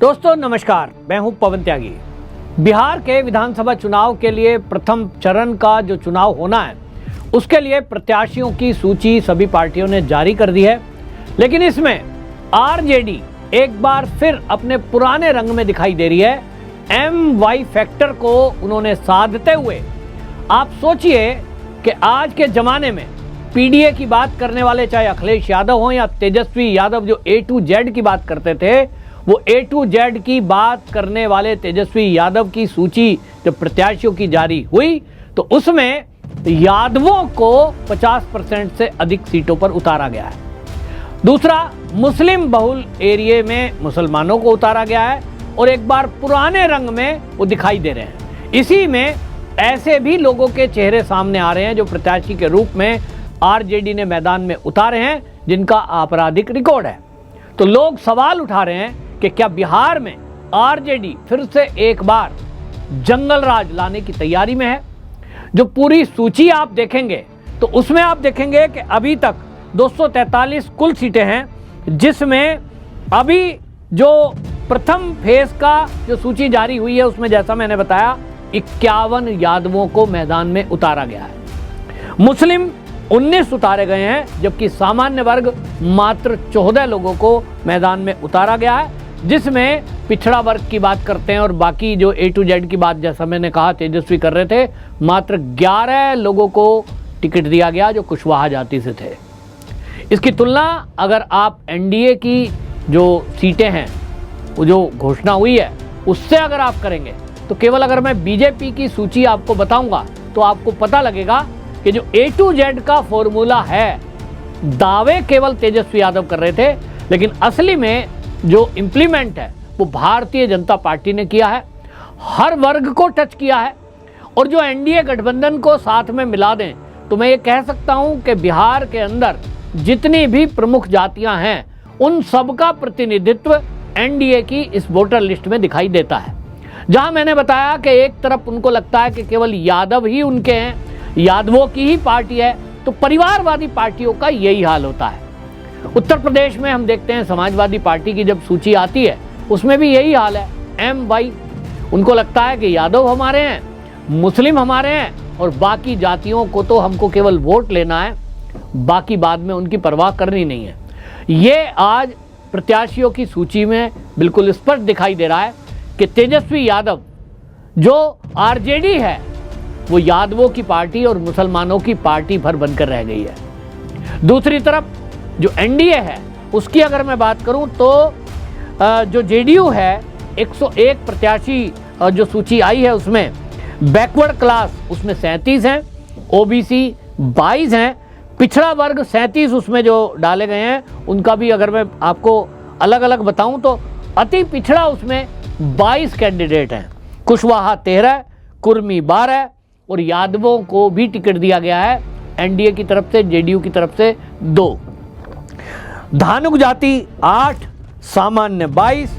दोस्तों नमस्कार, मैं हूं पवन त्यागी। बिहार के विधानसभा चुनाव के लिए प्रथम चरण का जो चुनाव होना है उसके लिए प्रत्याशियों की सूची सभी पार्टियों ने जारी कर दी है, लेकिन इसमें आरजेडी एक बार फिर अपने पुराने रंग में दिखाई दे रही है। MY फैक्टर को उन्होंने साधते हुए, आप सोचिए कि आज के जमाने में पीडीए की बात करने वाले चाहे अखिलेश यादव हो या तेजस्वी यादव जो A to Z की बात करते थे, वो A to Z की बात करने वाले तेजस्वी यादव की सूची जब प्रत्याशियों की जारी हुई तो उसमें यादवों को 50% से अधिक सीटों पर उतारा गया है। दूसरा, मुस्लिम बहुल एरिया में मुसलमानों को उतारा गया है और एक बार पुराने रंग में वो दिखाई दे रहे हैं। इसी में ऐसे भी लोगों के चेहरे सामने आ रहे हैं जो प्रत्याशी के रूप में आरजेडी ने मैदान में उतारे हैं, जिनका आपराधिक रिकॉर्ड है। तो लोग सवाल उठा रहे हैं कि क्या बिहार में आरजेडी फिर से एक बार जंगल राज लाने की तैयारी में है। जो पूरी सूची आप देखेंगे तो उसमें आप देखेंगे कि अभी तक 243 कुल सीटें हैं, जिसमें अभी जो प्रथम फेज का जो सूची जारी हुई है उसमें जैसा मैंने बताया 51 यादवों को मैदान में उतारा गया है। मुस्लिम 19 उतारे गए हैं, जबकि सामान्य वर्ग मात्र 14 लोगों को मैदान में उतारा गया है, जिसमें पिछड़ा वर्ग की बात करते हैं और बाकी जो A to Z की बात जैसा मैंने कहा तेजस्वी कर रहे थे, मात्र 11 लोगों को टिकट दिया गया जो कुशवाहा जाति से थे। इसकी तुलना अगर आप एनडीए की जो सीटें हैं, वो जो घोषणा हुई है, उससे अगर आप करेंगे तो केवल अगर मैं बीजेपी की सूची आपको बताऊंगा तो आपको पता लगेगा कि जो A to Z का फॉर्मूला है, दावे केवल तेजस्वी यादव कर रहे थे, लेकिन असली में जो इम्प्लीमेंट है वो भारतीय जनता पार्टी ने किया है, हर वर्ग को टच किया है। और जो एनडीए गठबंधन को साथ में मिला दें तो मैं ये कह सकता हूं कि बिहार के अंदर जितनी भी प्रमुख जातियां हैं उन सबका प्रतिनिधित्व एनडीए की इस वोटर लिस्ट में दिखाई देता है। जहां मैंने बताया कि एक तरफ उनको लगता है कि केवल यादव ही उनके हैं, यादवों की ही पार्टी है, तो परिवारवादी पार्टियों का यही हाल होता है। उत्तर प्रदेश में हम देखते हैं समाजवादी पार्टी की जब सूची आती है उसमें भी यही हाल है। MY उनको लगता है कि यादव हमारे हैं, मुस्लिम हमारे हैं और बाकी जातियों को तो हमको केवल वोट लेना है, बाकी बाद में उनकी परवाह करनी नहीं है। ये आज प्रत्याशियों की सूची में बिल्कुल स्पष्ट दिखाई दे रहा है कि तेजस्वी यादव जो आरजेडी है वो यादवों की पार्टी और मुसलमानों की पार्टी भर बनकर रह गई है। दूसरी तरफ जो एनडीए है उसकी अगर मैं बात करूं तो जो जेडीयू है 101 प्रत्याशी जो सूची आई है उसमें बैकवर्ड क्लास उसमें 37 हैं, ओबीसी 22 हैं, पिछड़ा वर्ग 37 उसमें जो डाले गए हैं उनका भी अगर मैं आपको अलग अलग बताऊं तो अति पिछड़ा उसमें 22 कैंडिडेट हैं, कुशवाहा 13, कुर्मी 12 और यादवों को भी टिकट दिया गया है एनडीए की तरफ से, जेडीयू की तरफ से 2। धानुक जाति 8, सामान्य 22,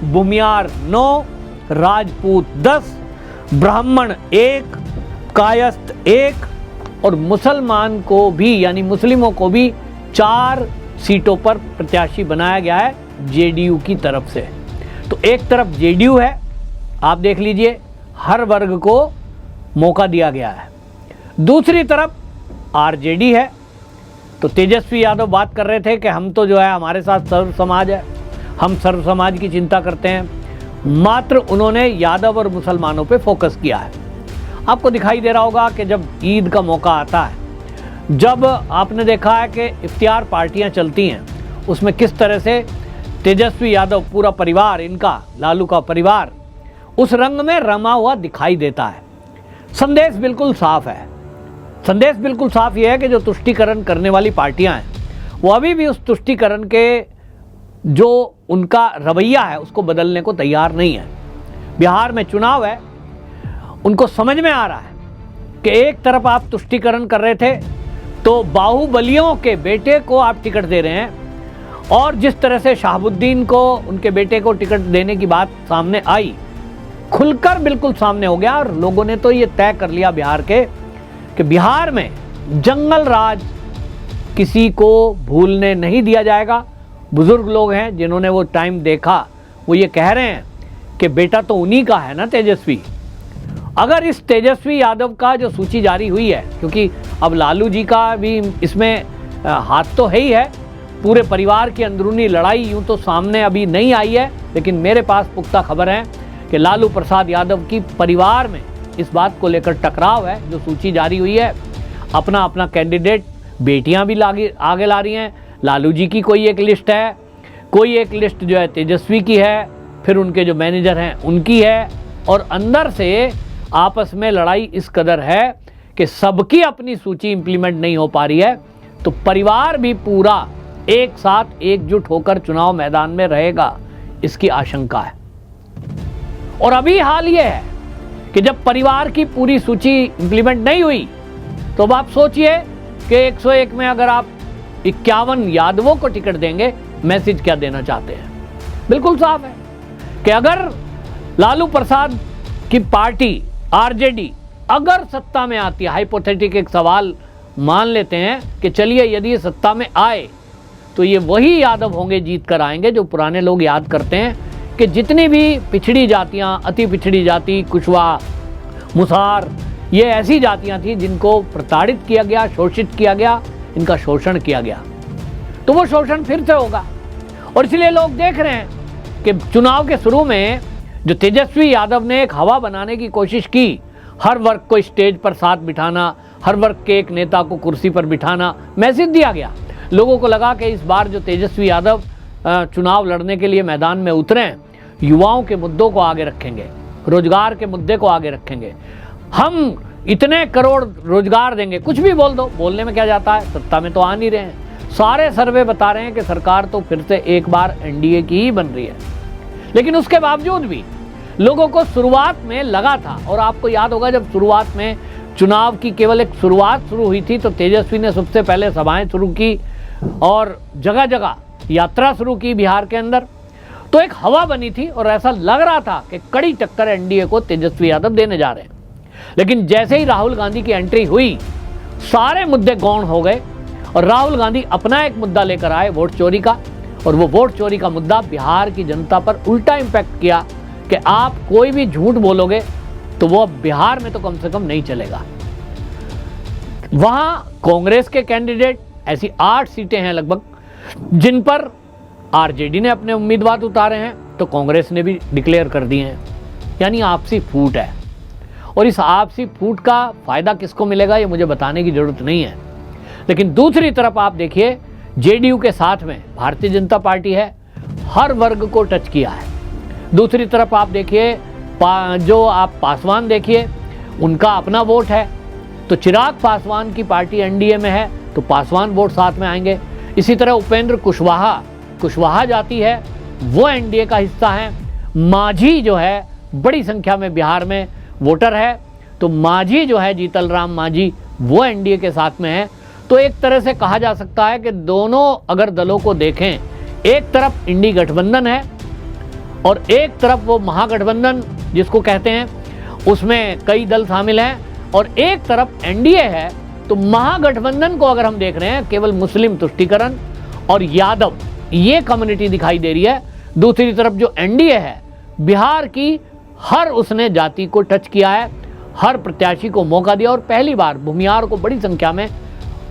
भूमियार 9, राजपूत 10, ब्राह्मण 1, कायस्थ 1 और मुसलमान को भी यानी मुस्लिमों को भी 4 सीटों पर प्रत्याशी बनाया गया है जेडीयू की तरफ से। तो एक तरफ जेडीयू है, आप देख लीजिए हर वर्ग को मौका दिया गया है, दूसरी तरफ आरजेडी है। तो तेजस्वी यादव बात कर रहे थे कि हम तो जो है हमारे साथ सर्व समाज है, हम सर्व समाज की चिंता करते हैं, मात्र उन्होंने यादव और मुसलमानों पे फोकस किया है। आपको दिखाई दे रहा होगा कि जब ईद का मौका आता है, जब आपने देखा है कि इफ्तियार पार्टियां चलती हैं, उसमें किस तरह से तेजस्वी यादव पूरा परिवार, इनका लालू का परिवार उस रंग में रमा हुआ दिखाई देता है। संदेश बिल्कुल साफ है, संदेश बिल्कुल साफ ये है कि जो तुष्टीकरण करने वाली पार्टियां हैं वो अभी भी उस तुष्टीकरण के जो उनका रवैया है उसको बदलने को तैयार नहीं है। बिहार में चुनाव है, उनको समझ में आ रहा है कि एक तरफ आप तुष्टीकरण कर रहे थे तो बाहुबलियों के बेटे को आप टिकट दे रहे हैं, और जिस तरह से शहाबुद्दीन को उनके बेटे को टिकट देने की बात सामने आई, खुलकर बिल्कुल सामने हो गया और लोगों ने तो ये तय कर लिया बिहार के कि बिहार में जंगल राज किसी को भूलने नहीं दिया जाएगा। बुजुर्ग लोग हैं जिन्होंने वो टाइम देखा, वो ये कह रहे हैं कि बेटा तो उन्हीं का है ना तेजस्वी। अगर इस तेजस्वी यादव का जो सूची जारी हुई है, क्योंकि अब लालू जी का भी इसमें हाथ तो है ही है, पूरे परिवार की अंदरूनी लड़ाई यूं तो सामने अभी नहीं आई है, लेकिन मेरे पास पुख्ता खबर है कि लालू प्रसाद यादव की परिवार में इस बात को लेकर टकराव है। जो सूची जारी हुई है, अपना अपना कैंडिडेट बेटियां भी आगे ला रही हैं। लालू जी की कोई एक लिस्ट है, कोई एक लिस्ट जो है तेजस्वी की है, फिर उनके जो मैनेजर हैं उनकी है, और अंदर से आपस में लड़ाई इस कदर है कि सबकी अपनी सूची इंप्लीमेंट नहीं हो पा रही है। तो परिवार भी पूरा एक साथ एकजुट होकर चुनाव मैदान में रहेगा, इसकी आशंका है। और अभी हाल ये है कि जब परिवार की पूरी सूची इंप्लीमेंट नहीं हुई, तो अब आप सोचिए कि 101 में अगर आप 51 यादवों को टिकट देंगे, मैसेज क्या देना चाहते हैं? बिल्कुल साफ है कि अगर लालू प्रसाद की पार्टी आरजेडी अगर सत्ता में आती है, हाइपोथेटिक एक सवाल मान लेते हैं कि चलिए यदि ये सत्ता में आए तो ये वही यादव होंगे, जीत कर आएंगे, जो पुराने लोग याद करते हैं कि जितनी भी पिछड़ी जातियां, अति पिछड़ी जाति, कुशवाहा, मुसार, ये ऐसी जातियां थी जिनको प्रताड़ित किया गया, शोषित किया गया, इनका शोषण किया गया, तो वो शोषण फिर से होगा। और इसलिए लोग देख रहे हैं कि चुनाव के शुरू में जो तेजस्वी यादव ने एक हवा बनाने की कोशिश की, हर वर्ग को स्टेज पर साथ बिठाना, हर वर्ग के एक नेता को कुर्सी पर बिठाना, मैसेज दिया गया। लोगों को लगा कि इस बार जो तेजस्वी यादव चुनाव लड़ने के लिए मैदान में उतरे हैं, युवाओं के मुद्दों को आगे रखेंगे, रोजगार के मुद्दे को आगे रखेंगे, हम इतने करोड़ रोजगार देंगे। कुछ भी बोल दो, बोलने में क्या जाता है, सत्ता में तो आ नहीं रहे हैं। सारे सर्वे बता रहे हैं कि सरकार तो फिर से एक बार एनडीए की ही बन रही है। लेकिन उसके बावजूद भी लोगों को शुरुआत में लगा था, और आपको याद होगा जब शुरुआत में चुनाव की केवल एक शुरुआत शुरू हुई थी, तो तेजस्वी ने सबसे पहले सभाएं शुरू की और जगह जगह यात्रा शुरू की बिहार के अंदर। तो एक हवा बनी थी और ऐसा लग रहा था कि कड़ी टक्कर एनडीए को तेजस्वी यादव देने जा रहे हैं। लेकिन जैसे ही राहुल गांधी की एंट्री हुई, सारे मुद्दे गौण हो गए और राहुल गांधी अपना एक मुद्दा लेकर आए, वोट चोरी का। और वो वोट चोरी का मुद्दा बिहार की जनता पर उल्टा इम्पैक्ट किया कि आप कोई भी झूठ बोलोगे तो वो बिहार में तो कम से कम नहीं चलेगा। वहां कांग्रेस के कैंडिडेट, ऐसी 8 सीटें हैं लगभग, जिन पर आरजेडी ने अपने उम्मीदवार उतारे हैं, तो कांग्रेस ने भी डिक्लेयर कर दिए हैं। यानी आपसी फूट है, और इस आपसी फूट का फायदा किसको मिलेगा ये मुझे बताने की जरूरत नहीं है। लेकिन दूसरी तरफ आप देखिए, जेडीयू के साथ में भारतीय जनता पार्टी है, हर वर्ग को टच किया है। दूसरी तरफ आप देखिए, जो आप पासवान देखिए, उनका अपना वोट है, तो चिराग पासवान की पार्टी एनडीए में है, तो पासवान वोट साथ में आएंगे। इसी तरह उपेंद्र कुशवाहा जाति है, वो एनडीए का हिस्सा है। माझी जो है, बड़ी संख्या में बिहार में वोटर है, तो माझी जो है, जीतल राम माझी, वो एनडीए के साथ में है। तो एक तरह से कहा जा सकता है कि दोनों अगर दलों को देखें, एक तरफ इंडी गठबंधन है और एक तरफ वो महागठबंधन जिसको कहते हैं, उसमें कई दल शामिल हैं, और एक तरफ एनडीए है। तो महागठबंधन को अगर हम देख रहे हैं, केवल मुस्लिम तुष्टीकरण और यादव, ये कम्युनिटी दिखाई दे रही है। दूसरी तरफ जो एनडीए है, बिहार की हर उसने जाति को टच किया है, हर प्रत्याशी को मौका दिया, और पहली बार भूमियार को बड़ी संख्या में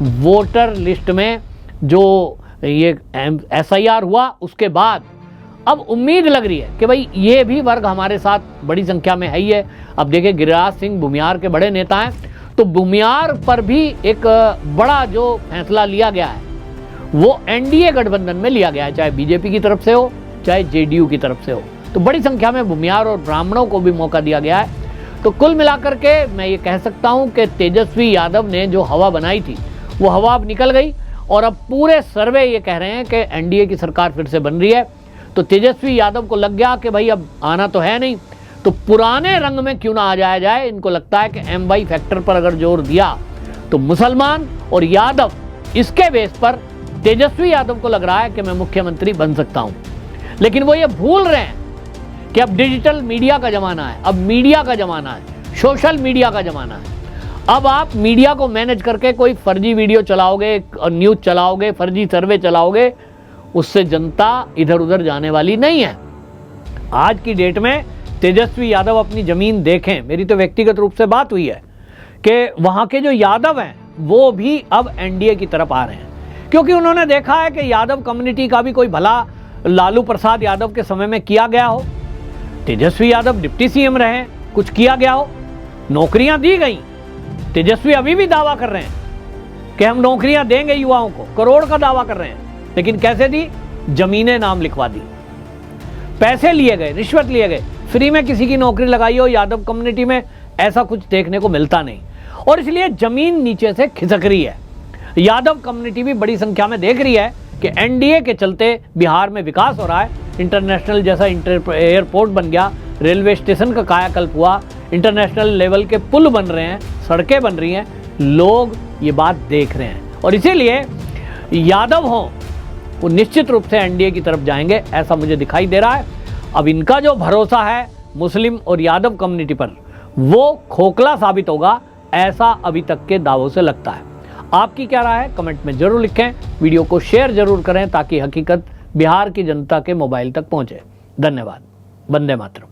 वोटर लिस्ट में जो ये एसआईआर हुआ, उसके बाद अब उम्मीद लग रही है कि भाई ये भी वर्ग हमारे साथ बड़ी संख्या में है ही है। अब देखिए, गिरिराज सिंह भूमियार के बड़े नेता हैं, तो भूमियार पर भी एक बड़ा जो फैसला लिया गया है वो एनडीए गठबंधन में लिया गया है, चाहे बीजेपी की तरफ से हो चाहे जेडीयू की तरफ से हो। तो बड़ी संख्या में भूमियार और ब्राह्मणों को भी मौका दिया गया है। तो कुल मिलाकर के मैं ये कह सकता हूँ कि तेजस्वी यादव ने जो हवा बनाई थी, वो हवा अब निकल गई, और अब पूरे सर्वे ये कह रहे हैं कि एनडीए की सरकार फिर से बन रही है। तो तेजस्वी यादव को लग गया कि भाई अब आना तो है नहीं, तो पुराने रंग में क्यों ना आ जाया जाए। इनको लगता है कि एमवाई फैक्टर पर अगर जोर दिया तो मुसलमान और यादव, इसके बेस पर तेजस्वी यादव को लग रहा है कि मैं मुख्यमंत्री बन सकता हूं। लेकिन वो ये भूल रहे हैं कि अब डिजिटल मीडिया का जमाना है, अब मीडिया का जमाना है, सोशल मीडिया का जमाना है। अब आप मीडिया को मैनेज करके कोई फर्जी वीडियो चलाओगे, न्यूज़ चलाओगे, फर्जी सर्वे चलाओगे, उससे जनता इधर उधर जाने वाली नहीं है। आज की डेट में तेजस्वी यादव अपनी जमीन देखें, मेरी तो व्यक्तिगत रूप से बात हुई है कि वहां के जो यादव हैं वो भी अब एनडीए की तरफ आ रहे हैं, क्योंकि उन्होंने देखा है कि यादव कम्युनिटी का भी कोई भला लालू प्रसाद यादव के समय में किया गया हो, तेजस्वी यादव डिप्टी सीएम रहे, कुछ किया गया हो, नौकरियां दी गई। तेजस्वी अभी भी दावा कर रहे हैं कि हम नौकरियां देंगे युवाओं को, करोड़ का दावा कर रहे हैं, लेकिन कैसे दी? जमीनें नाम लिखवा दी, पैसे लिए गए, रिश्वत लिए गए। फ्री में किसी की नौकरी लगाई हो यादव कम्युनिटी में, ऐसा कुछ देखने को मिलता नहीं, और इसलिए जमीन नीचे से खिसक रही है। यादव कम्युनिटी भी बड़ी संख्या में देख रही है कि एनडीए के चलते बिहार में विकास हो रहा है, इंटरनेशनल जैसा एयरपोर्ट बन गया, रेलवे स्टेशन का कायाकल्प हुआ, इंटरनेशनल लेवल के पुल बन रहे हैं, सड़कें बन रही हैं, लोग ये बात देख रहे हैं, और इसीलिए यादव हों वो निश्चित रूप से एनडीए की तरफ जाएंगे, ऐसा मुझे दिखाई दे रहा है। अब इनका जो भरोसा है मुस्लिम और यादव कम्युनिटी पर, वो खोखला साबित होगा, ऐसा अभी तक के दावों से लगता है। आपकी क्या राय है कमेंट में जरूर लिखें, वीडियो को शेयर जरूर करें ताकि हकीकत बिहार की जनता के मोबाइल तक पहुंचे। धन्यवाद। वंदे मातरम।